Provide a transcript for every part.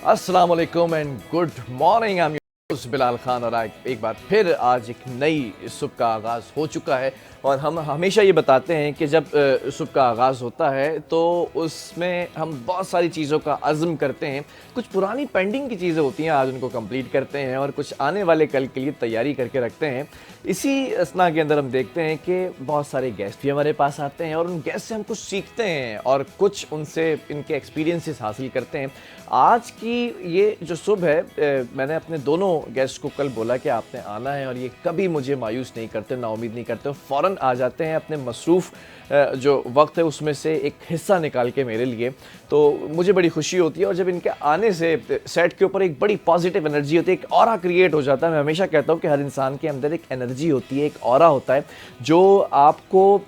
अस्सलाम वालेकुम and good morning. I am Bilal Khan और एक बार फिर आज एक नई सुबह का आगाज़ हो चुका है। और हम हमेशा ये बताते हैं कि जब सुबह का आगाज़ होता है तो उसमें हम बहुत सारी चीज़ों का अज़्म करते हैं। कुछ पुरानी पेंडिंग की चीज़ें होती हैं, आज उनको कंप्लीट करते हैं और कुछ आने वाले कल के लिए तैयारी करके रखते हैं। इसी असना के अंदर हम देखते हैं कि बहुत सारे गेस्ट भी हमारे पास आते हैं और उन गेस्ट से हम कुछ सीखते हैं और कुछ उनसे इनके एक्सपीरियंसेस हासिल करते हैं। आज की ये जो सुबह है, मैंने अपने दोनों गेस्ट को कल बोला कि आपने आना है और ये कभी मुझे मायूस नहीं करते, नाउम्मीद नहीं करते, फ़ौरन आ जाते हैं अपने मसरूफ़ जो वक्त है उसमें से एक हिस्सा निकाल के मेरे लिए। तो मुझे बड़ी खुशी होती है और जब इनके आने से सेट के ऊपर एक बड़ी पॉजिटिव एनर्जी होती है, एक ऑरा क्रिएट हो जाता है। मैं हमेशा कहता हूँ कि हर इंसान के अंदर एक एनर्जी होती है, एक ऑरा होता है जो आपको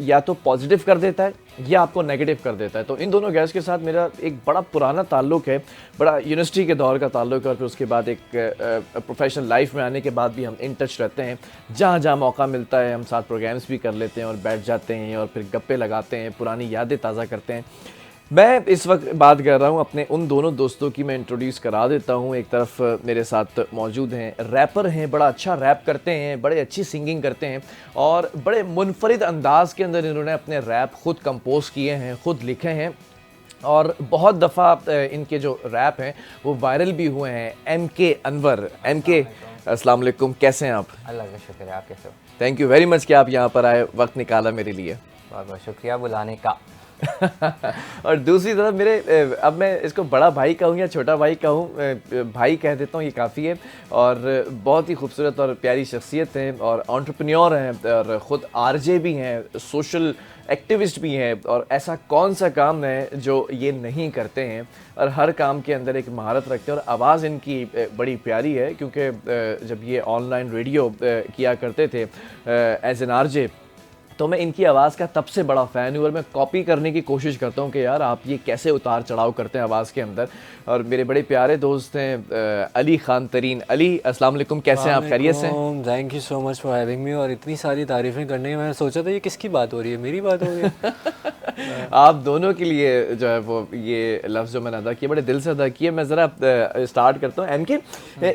या तो पॉजिटिव कर देता है या आपको नेगेटिव कर देता है। तो इन दोनों गेस्ट के साथ मेरा एक बड़ा पुराना ताल्लुक़ है, बड़ा यूनिवर्सिटी के दौर का ताल्लुक़ है और फिर उसके बाद एक प्रोफेशनल लाइफ में आने के बाद भी हम इन टच रहते हैं। जहाँ जहाँ मौका मिलता है हम साथ प्रोग्राम्स भी कर लेते हैं और बैठ जाते हैं और फिर गप्पे लगाते हैं, पुरानी यादें ताज़ा करते हैं। मैं इस वक्त बात कर रहा हूँ अपने उन दोनों दोस्तों की, मैं इंट्रोड्यूस करा देता हूँ। एक तरफ मेरे साथ मौजूद हैं, रैपर हैं, बड़ा अच्छा रैप करते हैं, बड़े अच्छी सिंगिंग करते हैं और बड़े मुनफरिद अंदाज के अंदर इन्होंने अपने रैप खुद कंपोज किए हैं, खुद लिखे हैं और बहुत दफ़ा इनके जो रैप हैं वो वायरल भी हुए हैं। MK अनवर। MK अस्सलाम वालेकुम, कैसे हैं आप? अल्लाह का शुक्र है, आप कैसे हो? थैंक यू वेरी मच कि आप यहाँ पर आए, वक्त निकाला मेरे लिए। बहुत बहुत शुक्रिया बुलाने का। और दूसरी तरफ मेरे अब मैं इसको बड़ा भाई कहूँ या छोटा भाई कहूँ, भाई कह देता हूँ ये काफ़ी है। और बहुत ही खूबसूरत और प्यारी शख्सियत हैं और एंटरप्रेन्योर हैं और ख़ुद RJ भी हैं, सोशल एक्टिविस्ट भी हैं। और ऐसा कौन सा काम है जो ये नहीं करते हैं और हर काम के अंदर एक महारत रखते हैं। और आवाज़ इनकी बड़ी प्यारी है क्योंकि जब ये ऑनलाइन रेडियो किया करते थे एज एन RJ, तो मैं इनकी आवाज़ का तब से बड़ा फ़ैन हूँ और मैं कॉपी करने की कोशिश करता हूँ कि यार आप ये कैसे उतार चढ़ाव करते हैं आवाज़ के अंदर। और मेरे बड़े प्यारे दोस्त हैं अली खान तरीन। अली अस्सलाम वालेकुम, कैसे हैं आप? खैरियत से? Thank you so much for having me. और इतनी सारी तारीफ़ें करने की मैंने सोचा था ये किसकी बात हो रही है, मेरी बात हो रही है। आप दोनों के लिए जो है वो ये लफ्ज़ जो मैंने अदा किए बड़े दिल से अदा किए। मैं ज़रा स्टार्ट करता हूँ। MK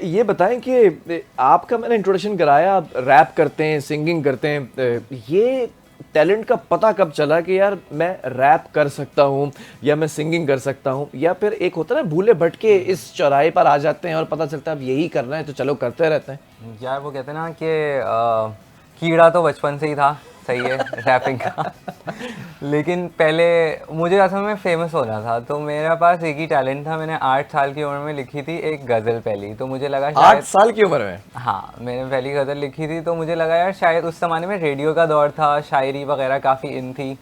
ये बताएं कि आपका मैंने इंट्रोडक्शन कराया, आप रैप करते हैं, सिंगिंग करते हैं, ये टैलेंट का पता कब चला कि यार मैं रैप कर सकता हूँ या मैं सिंगिंग कर सकता हूँ? या फिर एक होता है ना भूले भटके इस चौराहे पर आ जाते हैं और पता चलता है अब यही करना है तो चलो करते रहते हैं। यार वो कहते हैं ना कि कीड़ा तो बचपन से ही था, सही है रैपिंग का। लेकिन पहले मुझे असल में फेमस होना था तो मेरे पास एक ही टैलेंट था। मैंने 8 साल की उम्र में लिखी थी एक गज़ल पहली, तो मुझे लगा शायद 8 साल की उम्र में? हाँ, मैंने पहली गज़ल लिखी थी तो मुझे लगा यार शायद उस ज़माने में रेडियो का दौर था, शायरी वगैरह काफ़ी इन थी,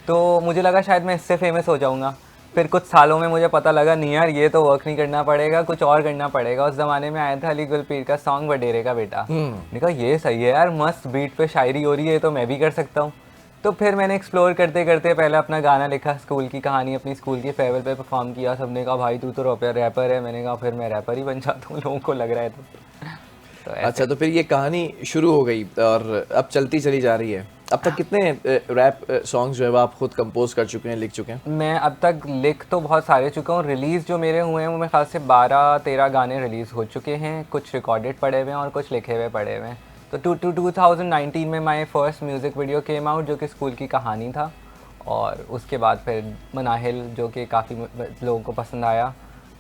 तो मुझे लगा शायद मैं इससे फेमस हो जाऊँगा। फिर कुछ सालों में मुझे पता लगा नहीं यार ये तो वर्क नहीं करना पड़ेगा, कुछ और करना पड़ेगा। उस ज़माने में आया था अली गुलपीर का सॉन्ग वडेरे का बेटा। मैंने कहा ये सही है यार, मस्त बीट पे शायरी हो रही है तो मैं भी कर सकता हूँ। तो फिर मैंने एक्सप्लोर करते करते पहले अपना गाना लिखा, स्कूल की कहानी अपनी स्कूल की फेयरवेल पे परफॉर्म किया। सबने कहा भाई तू तो रैपर है। मैंने कहा फिर मैं रैपर ही बन जाता हूँ, लोगों को लग रहा है तो अच्छा, तो फिर ये कहानी शुरू हो गई और अब चलती चली जा रही है। अब तक कितने रैप सॉन्ग्स जो है वो आप खुद कंपोज कर चुके हैं, लिख चुके हैं? मैं अब तक लिख तो बहुत सारे चुका हूँ। रिलीज़ जो मेरे हुए हैं वो मेरे ख्याल से 12-13 गाने रिलीज़ हो चुके हैं। कुछ रिकॉर्डेड पड़े हुए हैं और कुछ लिखे हुए पड़े हुए हैं। तो 2019 में my first music video came out जो कि स्कूल की कहानी था। और उसके बाद फिर मनाहिल जो कि काफ़ी लोगों को पसंद आया।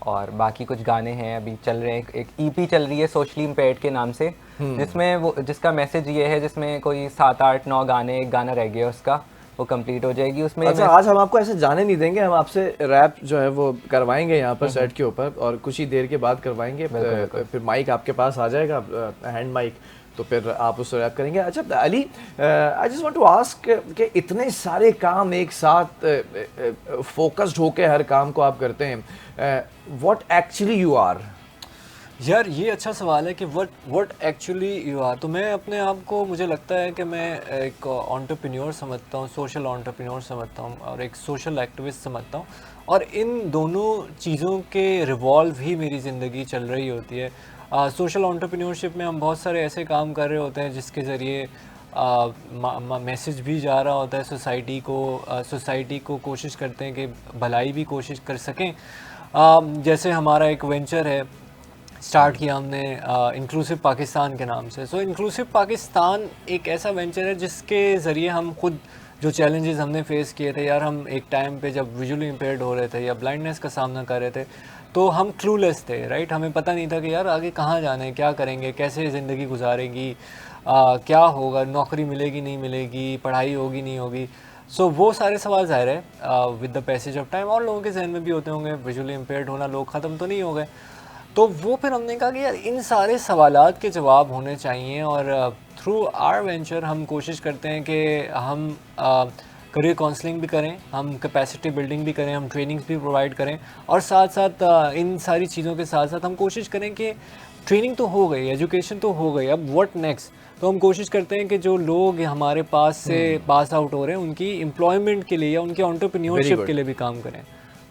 और बाकी कुछ गाने हैं अभी चल रहे हैं। एक EP चल रही है सोशली इम्पेयर्ड के नाम से, जिसमें वो जिसका मैसेज ये है, जिसमें कोई 7-8-9 गाने, एक गाना रह गया उसका, वो कंप्लीट हो जाएगी उसमें। अच्छा, आज हम आपको ऐसे जाने नहीं देंगे, हम आपसे रैप जो है वो करवाएंगे यहाँ पर सेट के ऊपर और कुछ ही देर के बाद करवाएंगे। फिर माइक आपके पास आ जाएगा, हैंड माइक, तो फिर आप उससे रैप करेंगे। अच्छा Ali, I just want to ask कि इतने सारे काम एक साथ फोकस्ड होके हर काम को आप करते हैं, व्हाट एक्चुअली यू आर? यार ये अच्छा सवाल है कि व्हाट एक्चुअली यू आर। तो मैं अपने आप को, मुझे लगता है कि मैं एक एंटरप्रेन्योर समझता हूँ, सोशल एंटरप्रेन्योर समझता हूँ और एक सोशल एक्टिविस्ट समझता हूँ। और इन दोनों चीज़ों के रिवॉल्व ही मेरी ज़िंदगी चल रही होती है। सोशल एंटरप्रेन्योरशिप में हम बहुत सारे ऐसे काम कर रहे होते हैं जिसके ज़रिए मैसेज भी जा रहा होता है सोसाइटी को कोशिश करते हैं कि भलाई भी कोशिश कर सकें। जैसे हमारा एक वेंचर है, स्टार्ट किया हमने इंक्लूसिव पाकिस्तान के नाम से। सो इंक्लूसिव पाकिस्तान एक ऐसा वेंचर है जिसके ज़रिए हम खुद जो चैलेंजेस हमने फेस किए थे यार, हम एक टाइम पे जब विजुअली इम्पेयर्ड हो रहे थे या ब्लाइंडनेस का सामना कर रहे थे, तो हम क्लूलेस थे, राइट। हमें पता नहीं था कि यार आगे कहाँ जाना है, क्या करेंगे, कैसे ज़िंदगी गुजारेंगी, क्या होगा, नौकरी मिलेगी नहीं मिलेगी, पढ़ाई होगी नहीं होगी। सो वो सारे सवाल ज़ाहिर है with the passage of time और लोगों के जहन में भी होते होंगे, विजुअली इम्पेयर्ड होना, लोग ख़त्म तो नहीं हो गए। तो वो फिर हमने कहा कि यार इन सारे सवालात के जवाब होने चाहिए, और थ्रू आवर वेंचर हम कोशिश करते हैं कि हम करियर काउंसलिंग भी करें, हम कैपेसिटी बिल्डिंग भी करें, हम ट्रेनिंग्स भी प्रोवाइड करें, और साथ साथ इन सारी चीज़ों के साथ साथ हम कोशिश करें कि ट्रेनिंग तो हो गई, एजुकेशन तो हो गई, अब व्हाट नेक्स्ट। तो हम कोशिश करते हैं कि जो लोग हमारे पास से पास आउट हो रहे हैं उनकी एम्प्लॉयमेंट के लिए या उनके एंटरप्रेन्योरशिप के लिए भी काम करें।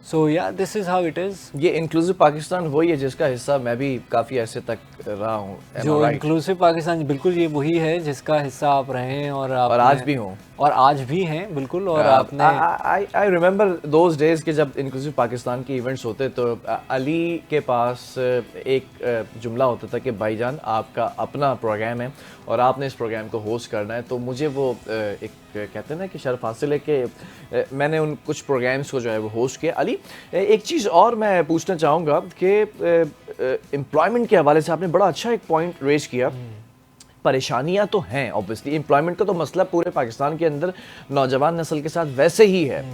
सो या this is how it is. ये इंक्लूसिव पाकिस्तान वही है जिसका हिस्सा मैं भी काफ़ी ऐसे तक रहा हूँ। जो इंक्लूसिव पाकिस्तान बिल्कुल ये वही है जिसका हिस्सा आप रहे हैं, और आज भी हूँ, और आज भी हैं बिल्कुल। और आपने आई रिमेंबर दोज डेज के जब इंक्लूसिव पाकिस्तान के इवेंट्स होते तो अली के पास एक जुमला होता था कि भाईजान आपका अपना प्रोग्राम है और आपने इस प्रोग्राम को होस्ट करना है। तो मुझे वो एक कहते हैं ना कि शर्फ हासिल है कि मैंने उन कुछ प्रोग्राम्स को जो है वो होस्ट किया। अली, एक चीज़ और मैं पूछना चाहूँगा कि एम्प्लॉयमेंट के हवाले से आपने बड़ा अच्छा एक पॉइंट रेज किया। परेशानियां तो हैं ऑब्वियसली, एम्प्लॉयमेंट का तो मसला पूरे पाकिस्तान के अंदर नौजवान नस्ल के साथ वैसे ही है,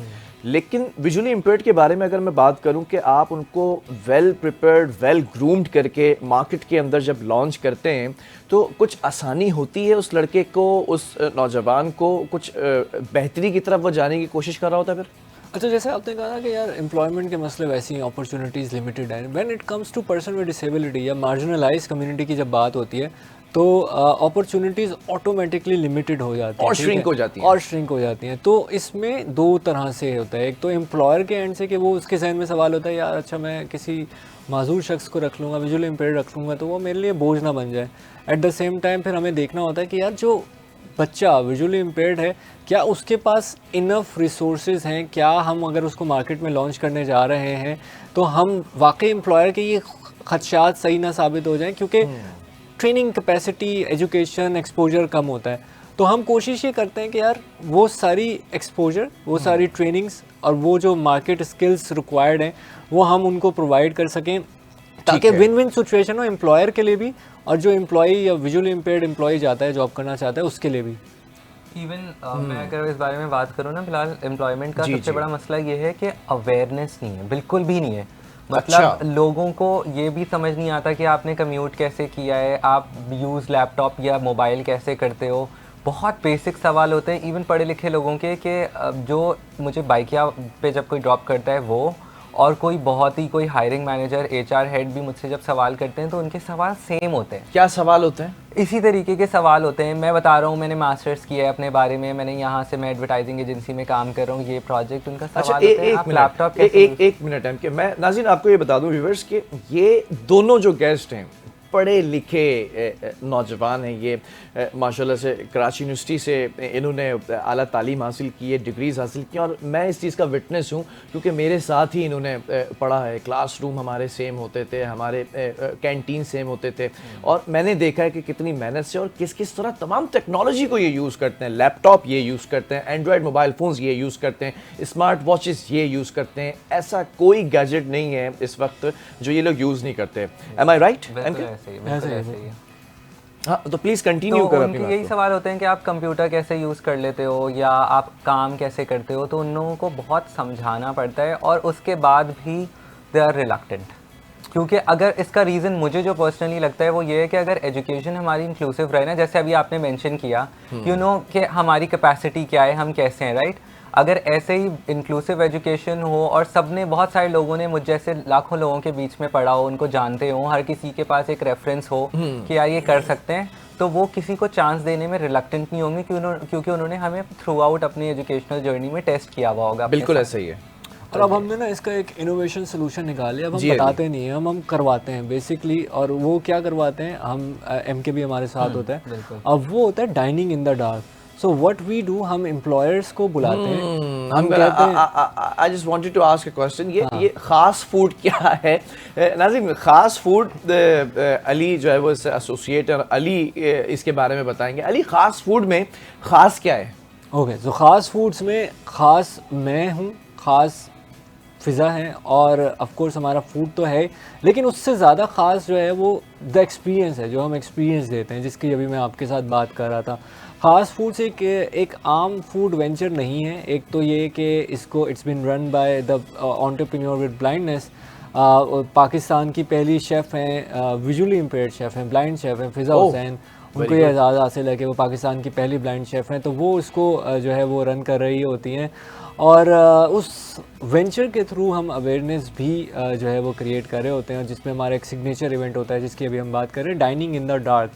लेकिन विजुअली इम्पेयर्ड के बारे में अगर मैं बात करूं कि आप उनको वेल प्रिपेयर्ड, वेल ग्रूम्ड करके मार्केट के अंदर जब लॉन्च करते हैं तो कुछ आसानी होती है उस लड़के को, उस नौजवान को कुछ बेहतरी की तरफ वो जाने की कोशिश कर रहा होता है फिर? अच्छा, जैसे आपने कहा ना कि यार एम्प्लॉयमेंट के मसले वैसी हैं, अपॉर्चुनिटीज़ लिमिटेड हैं। When it comes to person with disability या मार्जिनलाइज कम्युनिटी की जब बात होती है तो अपॉर्चुनिटीज़ ऑटोमेटिकली लिमिटेड हो जाती हैं और श्रिंक हो जाती हैं। और श्रिंक हो जाती हैं। तो इसमें दो तरह से होता है, एक तो एम्प्लॉयर के एंड से कि वो उसके जहन में सवाल होता है यार अच्छा मैं किसी माजूर शख्स को रख लूँगा, विजुअली इम्पेयर्ड रख लूँगा तो वो मेरे लिए बोझ ना बन जाए। एट द सेम टाइम फिर हमें देखना होता है कि यार जो बच्चा विजुअली इम्पेयर्ड है क्या उसके पास इनफ रिसोर्सेज हैं, क्या हम अगर उसको मार्केट में लॉन्च करने जा रहे हैं तो हम वाकई एम्प्लॉयर के ये खदशात सही ना साबित हो जाएं, क्योंकि ट्रेनिंग कैपेसिटी, एजुकेशन, एक्सपोजर कम होता है। तो हम कोशिश ये करते हैं कि यार वो सारी एक्सपोजर, वो सारी ट्रेनिंग्स और वो जो मार्केट स्किल्स रिक्वायर्ड हैं वो हम उनको प्रोवाइड कर सकें, ताकि विन विन सिचुएशन हो एम्प्लॉयर के लिए भी और जो एम्प्लॉई या विजुअली इम्पेयर्ड एम्प्लॉई जाता है, जॉब करना चाहता है, उसके लिए भी। इवन मैं अगर इस बारे में बात करूँ ना, फिलहाल एम्प्लॉयमेंट का सबसे बड़ा मसला ये है कि अवेयरनेस नहीं है, बिल्कुल भी नहीं है। मतलब लोगों को ये भी समझ नहीं आता कि आपने कम्यूट कैसे किया है, आप यूज़ लैपटॉप या मोबाइल कैसे करते हो। बहुत बेसिक सवाल होते हैं इवन पढ़े लिखे लोगों के, कि जो मुझे बाइकिया पे जब कोई ड्रॉप करता है वो, और कोई बहुत ही कोई हायरिंग मैनेजर, HR हेड भी मुझसे जब सवाल करते हैं तो उनके सवाल सेम होते हैं। क्या सवाल होते हैं? इसी तरीके के सवाल होते हैं। मैं बता रहा हूँ, मैंने मास्टर्स किया है अपने बारे में, मैंने यहाँ से मैं एडवर्टाइजिंग एजेंसी में काम कर रहा हूँ, ये प्रोजेक्ट उनका सवाल होता है। आप लैपटॉप एक मिनट है कि मैं नाज़रीन आपको ये बता दूँ व्यूअर्स कि ये दोनों जो गेस्ट हैं पढ़े लिखे नौजवान हैं। ये माशाल्लाह से कराची यूनिवर्सिटी से इन्होंने आला तालीम हासिल की है, डिग्रीज़ हासिल की, और मैं इस चीज़ का विटनेस हूँ क्योंकि मेरे साथ ही इन्होंने पढ़ा है। क्लासरूम हमारे सेम होते थे, हमारे कैंटीन सेम होते थे, और मैंने देखा है कि कितनी मेहनत से और किस किस तरह तमाम टेक्नोलॉजी को ये यूज़ करते हैं। लैपटॉप ये यूज़ करते हैं, एंड्रॉयड मोबाइल फ़ोन्स ये यूज़ करते हैं, स्मार्ट वॉचेस ये यूज़ करते हैं। ऐसा कोई गैजेट नहीं है इस वक्त जो ये लोग यूज़ नहीं करते। एम आई राइट? ऐसे हाँ, तो प्लीज़ कंटिन्यू करो अपनी बात। यही सवाल होते हैं कि आप कंप्यूटर कैसे यूज़ कर लेते हो या आप काम कैसे करते हो, तो उन लोगों को बहुत समझाना पड़ता है और उसके बाद भी दे आर रिलक्टेंट। क्योंकि अगर इसका रीज़न मुझे जो पर्सनली लगता है वो ये है कि अगर एजुकेशन हमारी इंक्लूसिव रहे ना, जैसे अभी आपने मेंशन किया यू नो कि हमारी कैपेसिटी क्या है, हम कैसे हैं, राइट। अगर ऐसे ही इंक्लूसिव एजुकेशन हो और सब ने, बहुत सारे लोगों ने मुझ जैसे लाखों लोगों के बीच में पढ़ा हो, उनको जानते हो, हर किसी के पास एक रेफरेंस हो कि यार ये कर सकते हैं, तो वो किसी को चांस देने में रिलक्टेंट नहीं होंगे क्योंकि उन्होंने हमें थ्रू आउट अपनी एजुकेशनल जर्नी में टेस्ट किया हुआ होगा। बिल्कुल ऐसा ही है। और अब हमने ना इसका एक इनोवेशन सोल्यूशन निकाले। अब हम बताते नहीं हैं, हम करवाते हैं बेसिकली। और वो क्या करवाते हैं, हम MK भी हमारे साथ होता है। अब वो होता है dining in the dark. So what we do, हम एम्प्लॉयर्स को बुलाते हैं, हम I'm कहते हैं I just wanted to ask a question. ये खास फूड क्या है? नाज़िम, खास फूड अली जो है वो इससे एसोसिएट और अली इसके बारे में बताएंगे। अली, खास फूड में खास क्या है? ओके, तो ख़ास फूड्स में ख़ास मैं हूँ, ख़ास फ़िज़ा है, और ऑफ कोर्स हमारा फूड तो है, लेकिन उससे ज़्यादा ख़ास जो है वो द एक्सपीरियंस है, जो हम एक्सपीरियंस देते हैं, जिसकी अभी मैं आपके साथ बात कर रहा था। ख़ास फूड्स एक आम फूड वेंचर नहीं है। एक तो ये कि इसको it's been run by the entrepreneur with blindness. Pakistan की पहली शेफ़ हैं, विजुअली इम्पेयर्ड शेफ़ हैं, ब्लाइंड शेफ़ हैं, फ़िज़ा हुसैन। उनको ये एजाज़ हासिल है कि वो पाकिस्तान की पहली ब्लाइंड शेफ़ हैं, तो वो इसको जो है वो रन कर रही होती हैं। और उस वेंचर के थ्रू हम अवेयरनेस भी जो है वो क्रिएट कर रहे होते हैं, जिसमें हमारा एक सिग्नेचर इवेंट होता है जिसकी अभी हम बात कर रहे हैं, dining in the dark.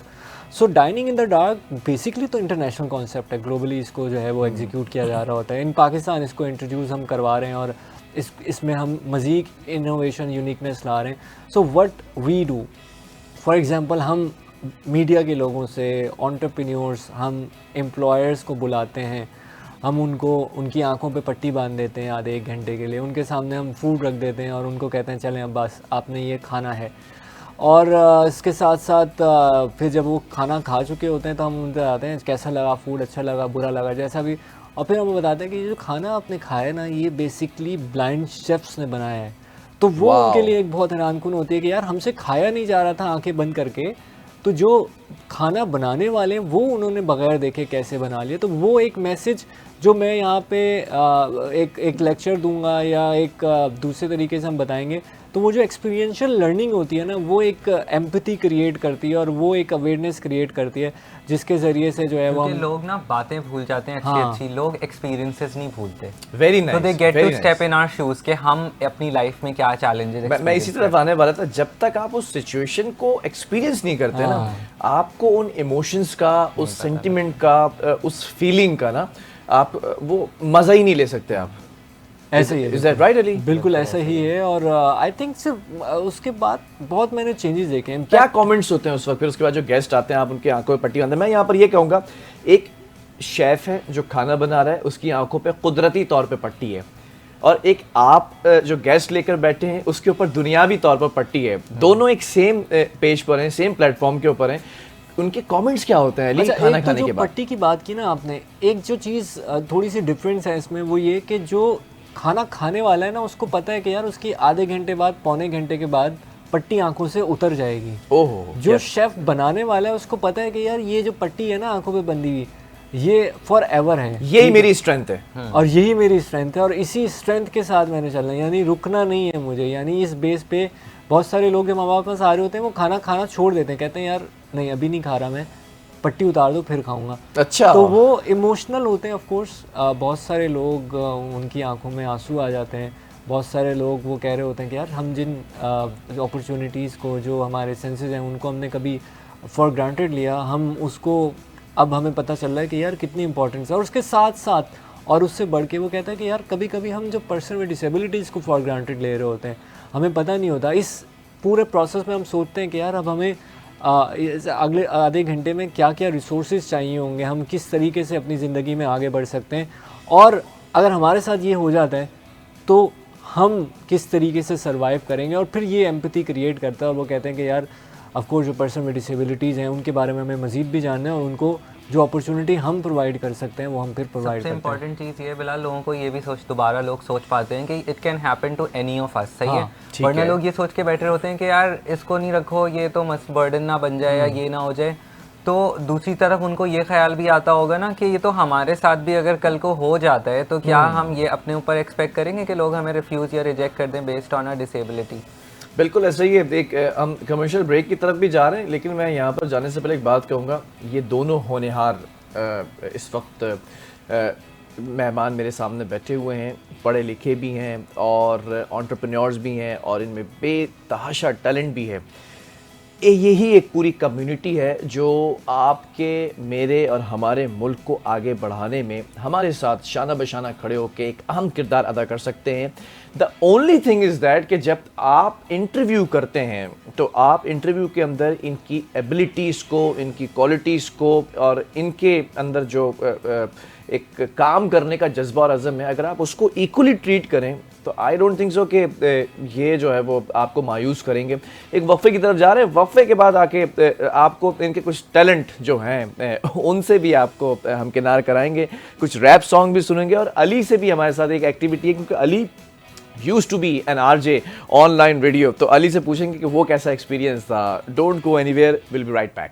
So dining in the dark basically तो इंटरनेशनल कॉन्सेप्ट है, ग्लोबली इसको जो है वो एग्जीक्यूट किया जा रहा होता है। इन पाकिस्तान इसको इंट्रोड्यूस हम करवा रहे हैं और इसमें हम मज़ीद इनोवेशन, यूनिकनेस ला रहे हैं। So what we do, for example, हम मीडिया के लोगों से, एंटरप्रेन्योर्स, हम एम्प्लॉयर्स को बुलाते हैं, हम उनको उनकी आंखों पे पट्टी बांध देते हैं आधे 1 घंटे के लिए, उनके सामने हम फूड रख देते हैं और उनको कहते हैं चलें अब बस आपने ये खाना है। और इसके साथ साथ फिर जब वो खाना खा चुके होते हैं तो हम उनसे बताते हैं कैसा लगा फूड, अच्छा लगा, बुरा लगा, जैसा भी, और फिर हम बताते हैं कि ये जो खाना आपने खाया ना, ये बेसिकली ब्लाइंड शेफ्स ने बनाया है। तो वो उनके लिए एक बहुत हैरानकुन होती है कि यार हमसे खाया नहीं जा रहा था आंखें बंद करके, तो जो खाना बनाने वाले हैं वो उन्होंने बगैर देखे कैसे बना लिया। तो वो एक मैसेज जो मैं यहाँ पे एक लेक्चर दूंगा या एक दूसरे तरीके से हम बताएंगे, तो वो जो एक्सपीरियंशियल लर्निंग होती है ना, वो एक एम्पैथी क्रिएट करती है और वो एक अवेयरनेस क्रिएट करती है, जिसके ज़रिए से जो है वो लोग ना बातें भूल जाते हैं अच्छी अच्छी, लोग एक्सपीरियंसेस नहीं भूलते। Very nice. तो they get to step in our shoes कि हम अपनी लाइफ में क्या चैलेंजेस। मैं इसी तरफ आने वाला था, जब तक आप उस सिचुएशन को एक्सपीरियंस नहीं करते ना, आपको उन इमोशंस का, उस सेंटिमेंट का, उस फीलिंग का ना, आप वो मज़ा ही नहीं ले सकते आप। ऐसे ही है। Is that right, Ali? बिल्कुल ऐसा ही है। और आई थिंक सिर्फ उसके बाद बहुत मैंने चेंजेस देखे हैं। क्या कमेंट्स होते हैं उस वक्त? फिर उसके बाद जो गेस्ट आते हैं, आप उनकी आंखों पे पट्टी बांधते हैं। मैं यहाँ पर ये कहूँगा, एक शेफ़ है जो खाना बना रहा है, उसकी आंखों पे कुदरती तौर पे पट्टी है, और एक आप जो गेस्ट लेकर बैठे हैं उसके ऊपर दुनियावी तौर पर पट्टी है। दोनों एक सेम पेज पर हैं, सेम प्लेटफॉर्म के ऊपर हैं। उनके कमेंट्स क्या होते हैं अली खाना खाने के बाद? पट्टी की बात की ना आपने, एक जो चीज़ थोड़ी सी डिफरेंस है इसमें, वो ये कि जो खाना खाने वाला है ना, उसको पता है कि यार उसकी आधे घंटे बाद, पौने घंटे के बाद पट्टी आंखों से उतर जाएगी। ओहो। जो शेफ बनाने वाला है उसको पता है कि यार ये जो पट्टी है ना आंखों पे बंधी हुई, ये फॉर एवर है, यही मेरी स्ट्रेंथ है और यही मेरी स्ट्रेंथ है और इसी स्ट्रेंथ के साथ मैंने चलना है, यानी रुकना नहीं है मुझे। यानी इस बेस पे बहुत सारे लोग जब माँ बाप पास आ रहे होते हैं, वो खाना खाना छोड़ देते हैं, कहते हैं यार नहीं अभी नहीं खा रहा मैं, पट्टी उतार दो फिर खाऊंगा। अच्छा। तो वो इमोशनल होते हैं ऑफ कोर्स। बहुत सारे लोग उनकी आंखों में आंसू आ जाते हैं। बहुत सारे लोग वो कह रहे होते हैं कि यार हम जिन अपॉर्चुनिटीज़ को, जो हमारे सेंसेस हैं, उनको हमने कभी फॉर ग्रांटेड लिया, हम उसको अब हमें पता चल रहा है कि यार कितनी इंपॉर्टेंस है। और उसके साथ साथ और उससे बढ़ के वो कहता है कि यार कभी कभी हम जो पर्सन विद डिसेबिलिटीज़ को फॉर ग्रांटेड ले रहे होते हैं, हमें पता नहीं होता। इस पूरे प्रोसेस में हम सोचते हैं कि यार अब हमें अगले आधे घंटे में क्या क्या रिसोर्सेज चाहिए होंगे, हम किस तरीके से अपनी ज़िंदगी में आगे बढ़ सकते हैं, और अगर हमारे साथ ये हो जाता है तो हम किस तरीके से सर्वाइव करेंगे। और फिर ये एम्पैथी क्रिएट करता है और वो कहते हैं कि यार ऑफ कोर्स जो पर्सन विद डिसेबिलिटीज़ हैं उनके बारे में हमें मज़ीद भी जानना है, और उनको जो अपॉर्चुनिटी हम प्रोवाइड कर सकते हैं वो हम फिर प्रोवाइड करते हैं। सबसे इम्पोर्टेंट चीज़ ये बिलाल, लोगों को ये भी दोबारा लोग सोच पाते हैं कि it can happen to any of us. सही है, वरना लोग ये सोच के बैठे होते हैं कि यार इसको नहीं रखो, ये तो मस्त बर्डन ना बन जाए या ये ना हो जाए। तो दूसरी तरफ उनको ये ख्याल भी आता होगा ना कि ये तो हमारे साथ भी अगर कल को हो जाता है तो क्या हम ये अपने ऊपर एक्सपेक्ट करेंगे कि लोग हमें रिफ्यूज़ या रिजेक्ट कर दें बेस्ड ऑन अ डिसेबिलिटी। बिल्कुल ऐसा ही है। एक हम कमर्शियल ब्रेक की तरफ भी जा रहे हैं, लेकिन मैं यहाँ पर जाने से पहले एक बात कहूँगा। ये दोनों होनहार इस वक्त मेहमान मेरे सामने बैठे हुए हैं, पढ़े लिखे भी हैं और एंटरप्रेन्योर्स भी हैं, और इनमें बेतहाशा टैलेंट भी है। यही एक पूरी कम्युनिटी है जो आपके, मेरे और हमारे मुल्क को आगे बढ़ाने में हमारे साथ शाना बशाना खड़े होकर एक अहम किरदार अदा कर सकते हैं। The only thing is that कि जब आप इंटरव्यू करते हैं तो आप इंटरव्यू के अंदर इनकी एबिलिटीज़ को, इनकी क्वालिटीज़ को और इनके अंदर जो एक काम करने का जज्बा और अज़म है, अगर आप उसको इक्वली ट्रीट करें तो आई डोंट थिंक सो कि ये जो है वो आपको मायूस करेंगे। एक वक्फे की तरफ जा रहे हैं, वक्फे के बाद आके आपको इनके कुछ टैलेंट जो हैं उनसे भी आपको हम किनार कराएंगे, कुछ रैप सॉन्ग भी सुनेंगे और अली से भी हमारे साथ एक एक्टिविटी है, क्योंकि Ali used to be an RJ online radio. तो अली से पूछेंगे कि वो कैसा एक्सपीरियंस था। Don't go anywhere, will be right back.